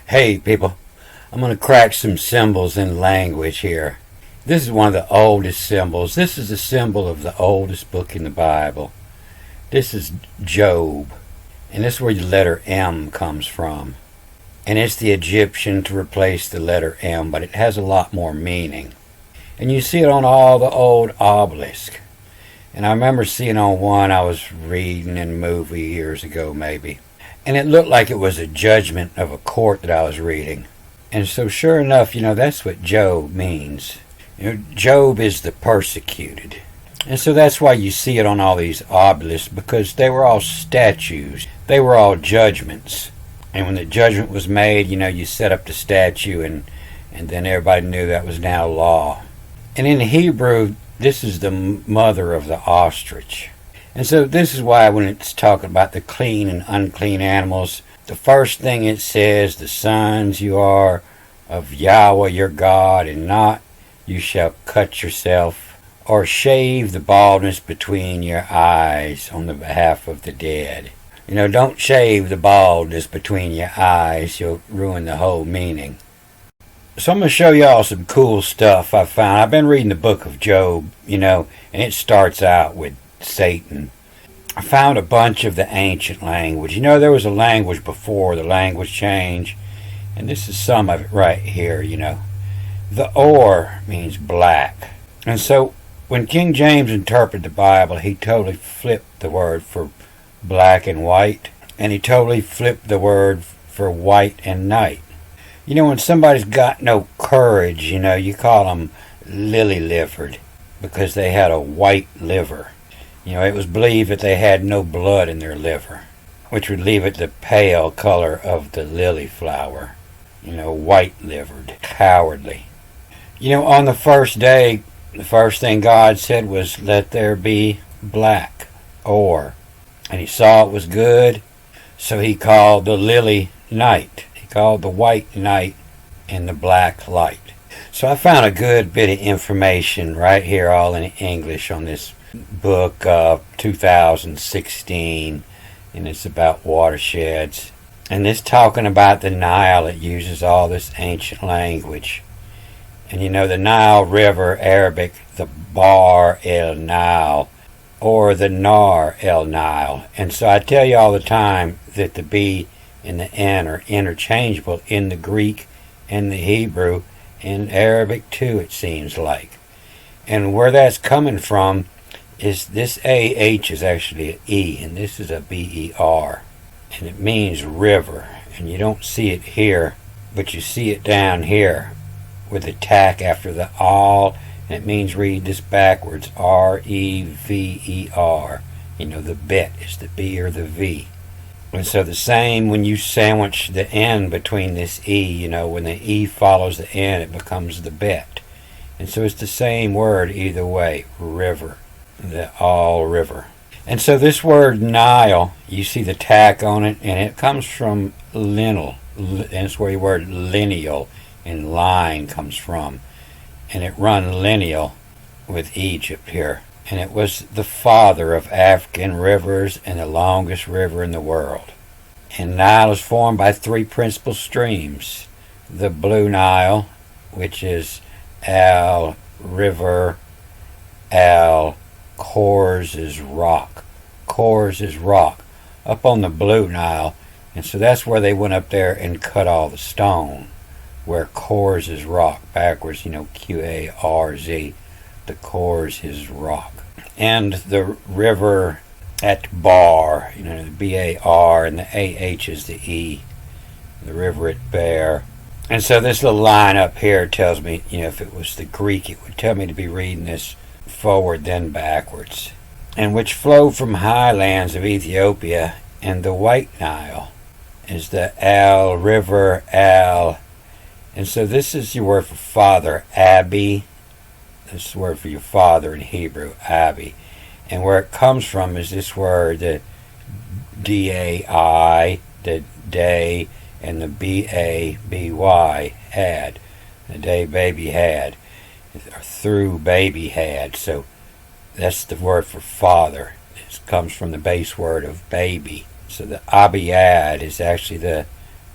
Hey people, I'm going to crack some symbols in language here. This is one of the oldest symbols. This is a symbol of the oldest book in the Bible. This is Job, and this is where the letter M comes from. And it's the Egyptian to replace the letter M, but it has a lot more meaning. And you see it on all the old obelisks. And I remember seeing on one I was reading in a movie years ago maybe. And it looked like it was a judgment of a court that I was reading. And so sure enough, that's what Job means. Job is the persecuted. And so that's why you see it on all these obelisks, because they were all statues. They were all judgments. And when the judgment was made, you set up the statue and then everybody knew that was now law. And in Hebrew, this is the mother of the ostrich. And so this is why when it's talking about the clean and unclean animals, the first thing it says, the sons you are of Yahweh your God, and not you shall cut yourself or shave the baldness between your eyes on the behalf of the dead. Don't shave the baldness between your eyes. You'll ruin the whole meaning. So I'm going to show y'all some cool stuff I found. I've been reading the book of Job, and it starts out with Satan. I found a bunch of the ancient language. There was a language before the language change, and this is some of it right here, The or means black. And so when King James interpreted the Bible, he totally flipped the word for black and white, and he totally flipped the word for white and night. When somebody's got no courage, you call them lily-livered because they had a white liver. It was believed that they had no blood in their liver, which would leave it the pale color of the lily flower. White-livered, cowardly. On the first day, the first thing God said was, let there be black, or. And he saw it was good, so he called the lily night. He called the white night and the black light. So I found a good bit of information right here, all in English, on this book of 2016, and it's about watersheds. And this talking about the Nile, it uses all this ancient language. And the Nile River, Arabic, the Bar el Nile, or the Nar el Nile. And so I tell you all the time that the B and the N are interchangeable in the Greek and the Hebrew and Arabic too, it seems like. And where that's coming from is this AH is actually an E, and this is a BER. And it means river. And you don't see it here, but you see it down here with the tack after the all, and it means read this backwards, REVER. The bet is the B or the V. And so the same when you sandwich the N between this E, when the E follows the N, it becomes the bet. And so it's the same word either way, river, the all river. And so this word Nile, you see the tack on it, and it comes from lineal, and it's where the word lineal and line comes from. And it run lineal with Egypt here. And it was the father of African rivers and the longest river in the world. And Nile is formed by three principal streams. The Blue Nile, which is Al River, Al Kors is rock. Kors is rock. Up on the Blue Nile. And so that's where they went up there and cut all the stone. Where Kors is rock. Backwards, Qarz. The Kors is rock. And the river at Bar, the BAR, and the AH is the E. The river at Bear. And so this little line up here tells me, if it was the Greek, it would tell me to be reading this forward then backwards. And which flow from highlands of Ethiopia, and the White Nile is the Al River, Al. And so this is your word for father, Abi. This is the word for your father in Hebrew, Abi. And where it comes from is this word, the D-A-I, the day, and the B-A-B-Y, had. The day baby had. Or through baby had. So that's the word for father. It comes from the base word of baby. So the Abiyad is actually the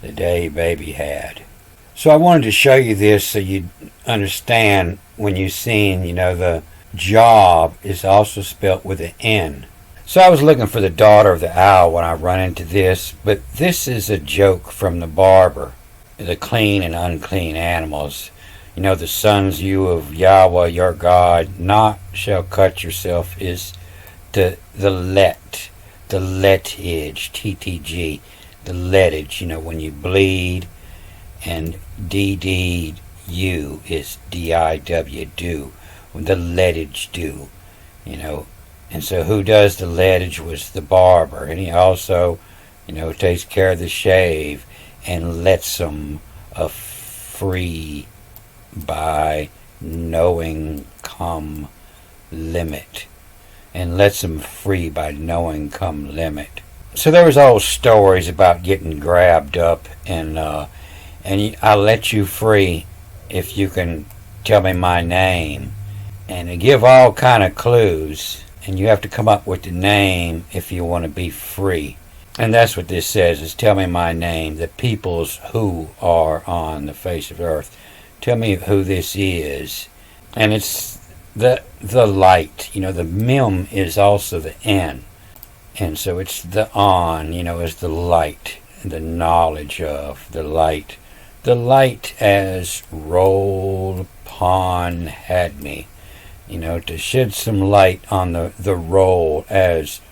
the day baby had. So I wanted to show you this so you understand when you've seen, the job is also spelt with an N. So I was looking for the daughter of the owl when I run into this, but this is a joke from the barber. The clean and unclean animals. The sons you of Yahweh your God not shall cut yourself is the letage, TTG, the letage, when you bleed, and DDU is DIW, do, the letage do, and so who does the letage was the barber, and he also, takes care of the shave and lets them free by knowing come limit, and lets them free by knowing come limit. So there was old stories about getting grabbed up, and I'll let you free if you can tell me my name, and they give all kind of clues, and you have to come up with the name if you want to be free. And that's what this says, is tell me my name, the peoples who are on the face of the earth. Tell me who this is. And it's the light, the mem is also the N. And so it's the on, is the light, the knowledge of the light. The light as roll upon had me, to shed some light on the roll as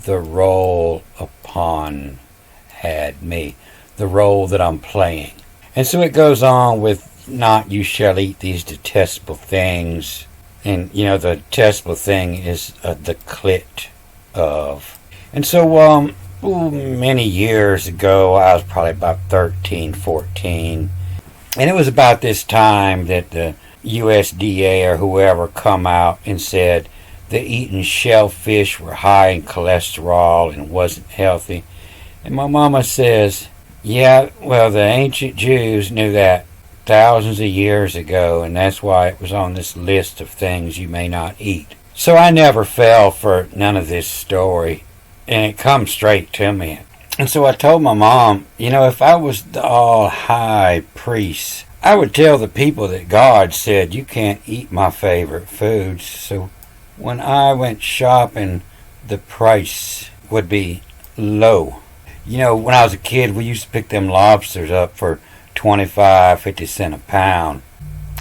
the roll upon had me, the role that I'm playing. And so it goes on with not you shall eat these detestable things. And, the detestable thing is the clit of. And so, many years ago, I was probably about 13, 14. And it was about this time that the USDA or whoever come out and said that eating shellfish were high in cholesterol and wasn't healthy. And my mama says, yeah, well, the ancient Jews knew that thousands of years ago, and that's why it was on this list of things you may not eat. So I never fell for none of this story, and it comes straight to me. And so I told my mom, if I was the all-high priest, I would tell the people that God said, you can't eat my favorite foods. So when I went shopping, the price would be low. When I was a kid, we used to pick them lobsters up for 25, 50 cents a pound.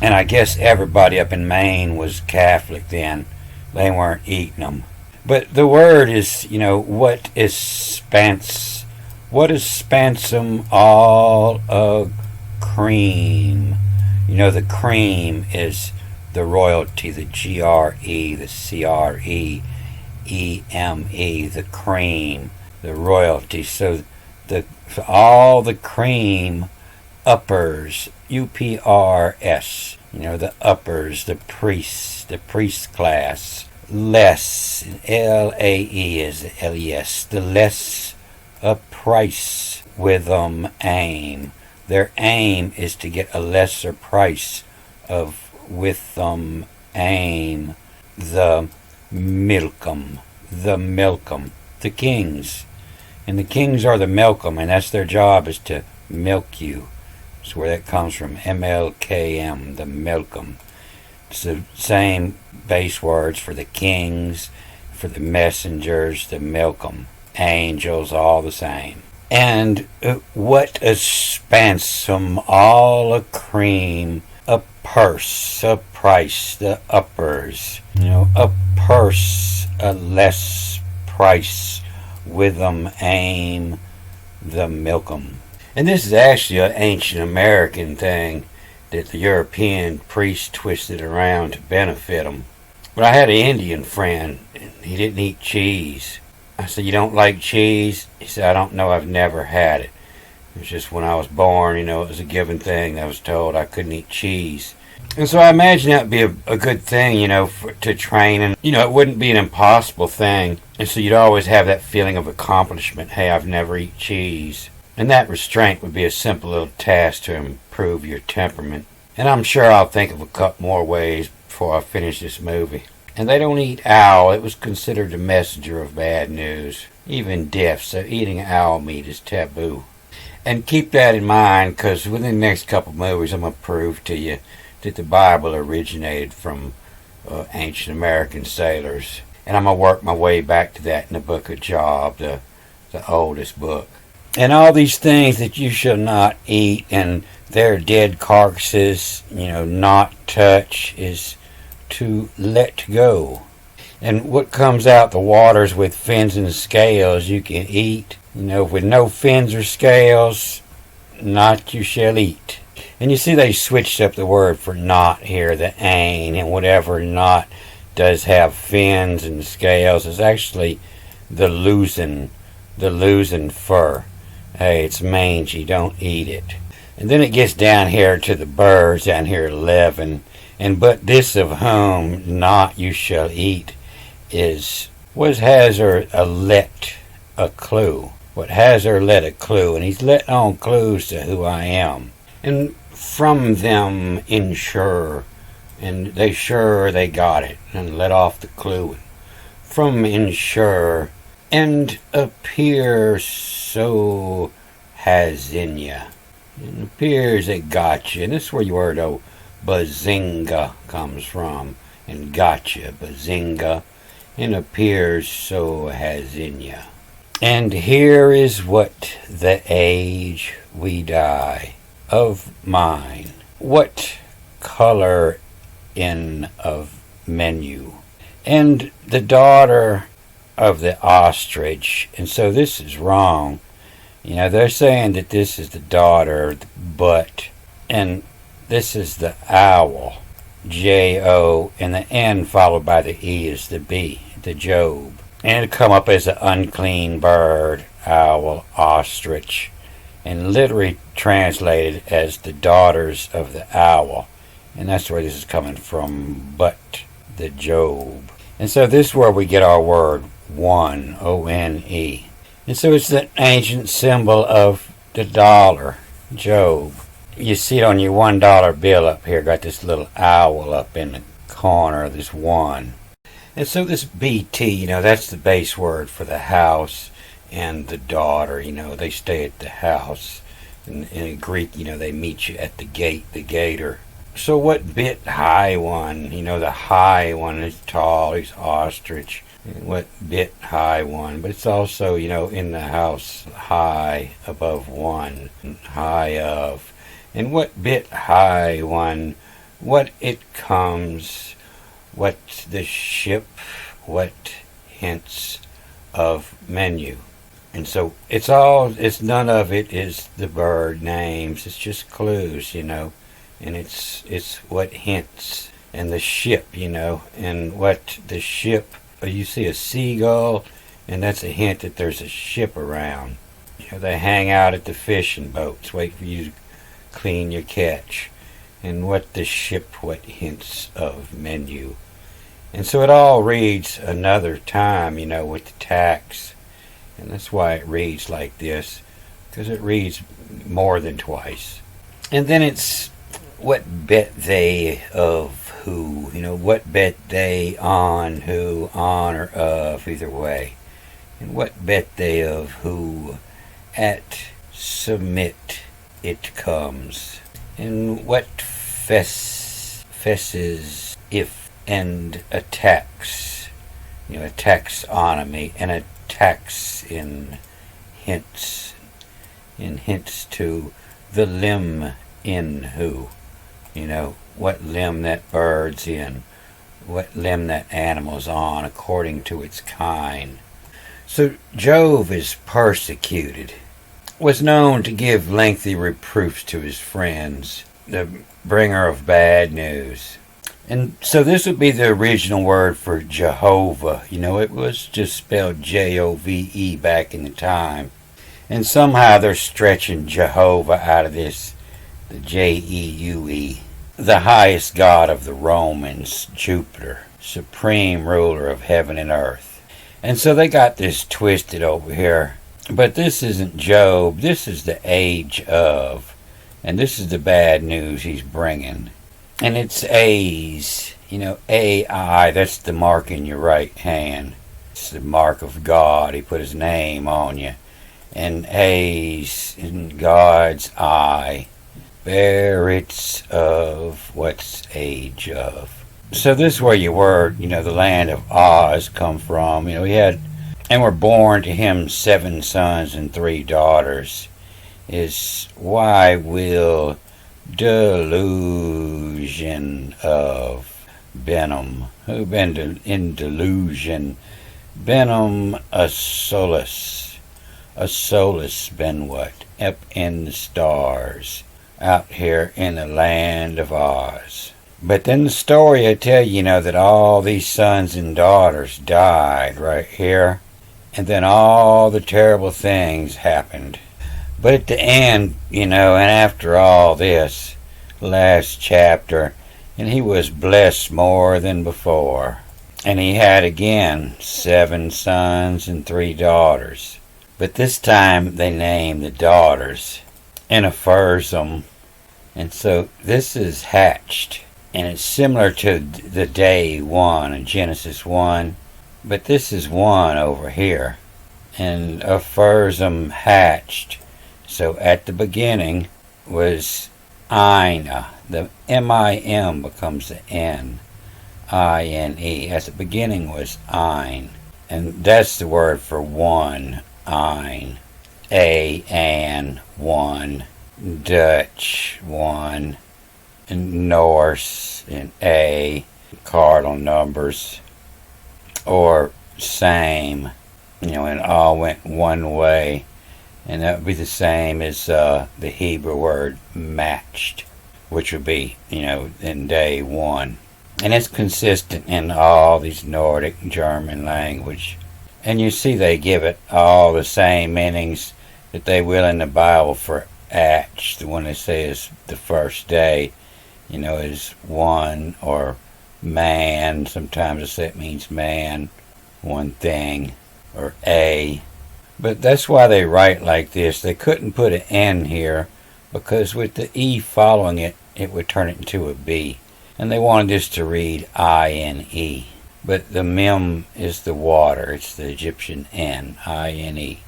And I guess everybody up in Maine was Catholic then. They weren't eating them. But the word is, what is spans? What is spansum? All of cream. The cream is the royalty, the GRE, the CREEME, the cream, the royalty. So all the cream uppers, UPRS, the uppers, the priest class, less, LAE is LES, the less a price with aim. Their aim is to get a lesser price of with aim, the milkum, the kings. And the kings are the milkum, and that's their job, is to milk you. That's where that comes from, MLKM, the milkum. It's the same base words for the kings, for the messengers, the milkum. Angels, all the same. And what a spansum, all a cream, a purse, a price, the uppers. A purse, a less price, with aim, the milkum. And this is actually an ancient American thing that the European priests twisted around to benefit them. But I had an Indian friend, and he didn't eat cheese. I said, you don't like cheese? He said, I don't know, I've never had it. It was just when I was born, it was a given thing. I was told I couldn't eat cheese. And so I imagine that would be a good thing, to train. And, it wouldn't be an impossible thing. And so you'd always have that feeling of accomplishment. Hey, I've never eaten cheese. And that restraint would be a simple little task to improve your temperament. And I'm sure I'll think of a couple more ways before I finish this movie. And they don't eat owl. It was considered a messenger of bad news, even death. So eating owl meat is taboo. And keep that in mind, because within the next couple of movies, I'm going to prove to you that the Bible originated from ancient American sailors. And I'm going to work my way back to that in the book of Job, the oldest book. And all these things that you shall not eat, and their dead carcasses, not touch, is to let go. And what comes out the waters with fins and scales you can eat. With no fins or scales, not you shall eat. And you see they switched up the word for not here, the ain, and whatever not does have fins and scales is actually the loosen fur. Hey, it's mangy, don't eat it. And then it gets down here to the birds, down here 11. And but this of whom not you shall eat was has her let a clue. What has her let a clue, and he's letting on clues to who I am. And from them ensure, and they got it, and let off the clue. From ensure, and appear so has in ya. It appears it got you, and this is where your word bazinga comes from, and gotcha, bazinga, and appears so has in ya. And here is what the age we die of mine. What color in of menu. And the daughter of the ostrich. And so this is wrong. They're saying that this is the daughter, but, and this is the owl, J-O, and the N followed by the E is the B, the Job. And it'll come up as an unclean bird, owl, ostrich, and literally translated as the daughters of the owl. And that's where this is coming from, but the Job. And so this is where we get our word one, O-N-E. And so it's the ancient symbol of the dollar, Job. You see it on your $1 bill up here, got this little owl up in the corner of this one. And so this BT, that's the base word for the house and the daughter, they stay at the house. In Greek, they meet you at the gate, the gator. So what bit high one, the high one is tall, he's ostrich. And what bit high one, but it's also, in the house, high above one, high of. And what bit high one, what it comes, what the ship, what hints of menu. And so it's none of it is the bird names, it's just clues, and it's what hints, and the ship, and what the ship, you see a seagull, and that's a hint that there's a ship around. They hang out at the fishing boats, wait for you to clean your catch. And what the ship, what hints of menu. And so it all reads another time, with the tax. And that's why it reads like this, because it reads more than twice. And then it's what bet they of who, what bet they on who, on or of, either way. And what bet they of who, at submit it comes. And what fesses if, and a tax, a taxonomy, and a tax in hints to the limb in who, what limb that bird's in, what limb that animal's on according to its kind. So Jove is persecuted, was known to give lengthy reproofs to his friends, the bringer of bad news. And so this would be the original word for Jehovah. It was just spelled J-O-V-E back in the time. And somehow they're stretching Jehovah out of this, the J-E-U-E. The highest god of the Romans, Jupiter, supreme ruler of heaven and earth. And so they got this twisted over here. But this isn't Job, this is the age of. And this is the bad news he's bringing. And it's A's, A-I, that's the mark in your right hand. It's the mark of God. He put his name on you. and A's in God's eye. Barrets of what's age of. So this is where you were, the land of Oz come from. We had, and were born to him 7 sons and 3 daughters. Is why will delusion of Benham, who been in delusion, Benham a solace been what? Up in the stars, out here in the land of Oz. But then the story I tell you, that all these sons and daughters died right here, and then all the terrible things happened. But at the end, and after all this, last chapter, and he was blessed more than before. And he had again 7 sons and 3 daughters. But this time they named the daughters Enephirzim. And so this is hatched. And it's similar to the day 1 in Genesis 1. But this is 1 over here. And Enephirzim hatched. So at the beginning was Ina. The M-I-M becomes the N. I-N-E. At the beginning was Ein. And that's the word for 1. Ein. A-N. 1. Dutch. 1. And Norse. And A. Cardinal numbers. Or same. And all went one way. And that would be the same as the Hebrew word matched, which would be, in day 1. And it's consistent in all these Nordic German language. And you see they give it all the same meanings that they will in the Bible for Atch, the one they say is the first day, is 1, or man. Sometimes they say it means man, one thing, or a. But that's why they write like this. They couldn't put an N here because with the E following it, it would turn it into a B. And they wanted this to read I-N-E. But the mem is the water. It's the Egyptian N, I-N-E.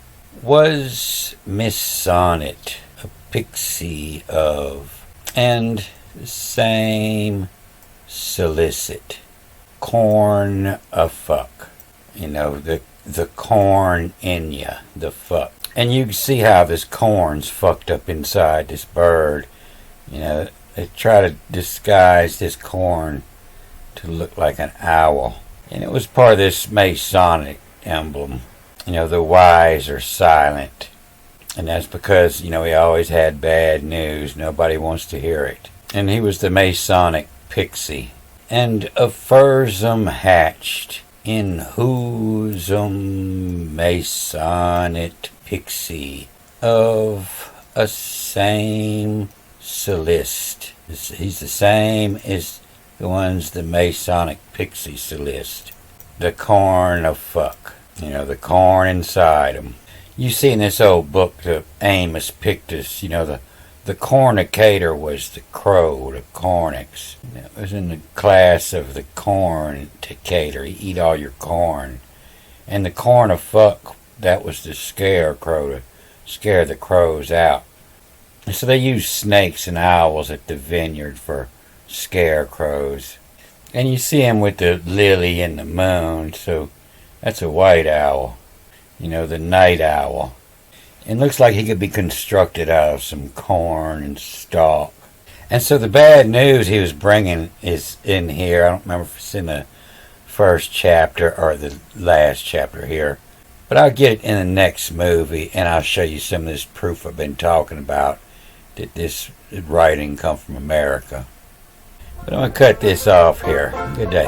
Was Miss Sonnet a pixie of, and the same solicit, corn a fuck. The corn in ya, the fuck. And you can see how this corn's fucked up inside this bird. They try to disguise this corn to look like an owl. And it was part of this Masonic emblem. The wise are silent. And that's because, he always had bad news. Nobody wants to hear it. And he was the Masonic pixie. And Enephirzim hatched. In whosum Masonit pixie of a same solist. He's the same as the ones the Masonic pixie solist. The corn of fuck. The corn inside him. You see in this old book, the Amos Pictus, the cornicator was the crow, the cornix. It was in the class of the cornicator. You eat all your corn. And the corn of fuck, that was the scarecrow, to scare the crows out. And so they used snakes and owls at the vineyard for scarecrows. And you see him with the lily and the moon, so that's a white owl. The night owl. It looks like he could be constructed out of some corn and stalk. And so the bad news he was bringing is in here. I don't remember if it's in the first chapter or the last chapter here. But I'll get it in the next movie, and I'll show you some of this proof I've been talking about, that this writing come from America. But I'm going to cut this off here. Good day.